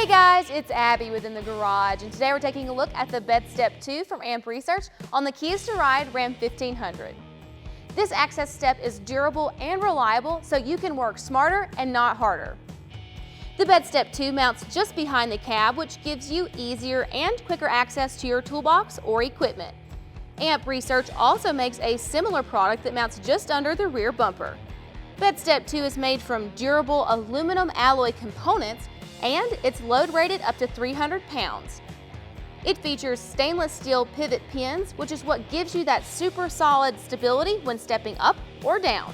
Hey guys, it's Abby within the garage, and today we're taking a look at the Bed Step 2 from AAM Research on the Keys to Ride Ram 1500. This access step is durable and reliable, so you can work smarter and not harder. The Bed Step 2 mounts just behind the cab, which gives you easier and quicker access to your toolbox or equipment. AAM Research also makes a similar product that mounts just under the rear bumper. Bed Step 2 is made from durable aluminum alloy components, and it's load rated up to 300 pounds. It features stainless steel pivot pins, which is what gives you that super solid stability when stepping up or down.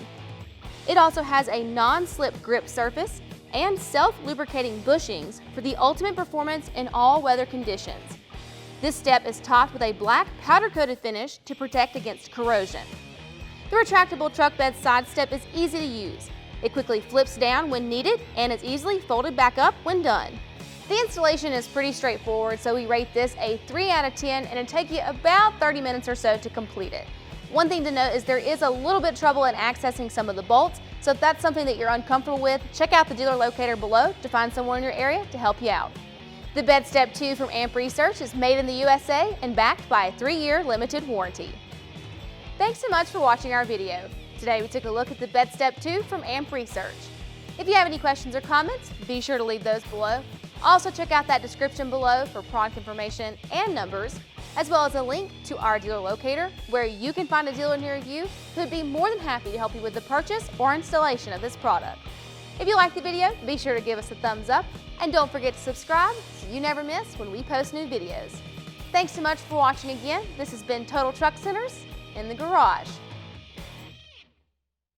It also has a non-slip grip surface and self-lubricating bushings for the ultimate performance in all weather conditions. This step is topped with a black powder-coated finish to protect against corrosion. The retractable truck bed side step is easy to use. It quickly flips down when needed and is easily folded back up when done. The installation is pretty straightforward, so we rate this a 3 out of 10 and it'll take you about 30 minutes or so to complete it. One thing to note is there is a little bit of trouble in accessing some of the bolts, so if that's something that you're uncomfortable with, check out the dealer locator below to find someone in your area to help you out. The Bed Step 2 from AAM Research is made in the USA and backed by a 3-year limited warranty. Thanks so much for watching our video. Today we took a look at the Bed Step 2 from AAM Research. If you have any questions or comments, be sure to leave those below. Also check out that description below for product information and numbers, as well as a link to our dealer locator where you can find a dealer near you who would be more than happy to help you with the purchase or installation of this product. If you liked the video, be sure to give us a thumbs up and don't forget to subscribe so you never miss when we post new videos. Thanks so much for watching again. This has been Total Truck Centers in the Garage.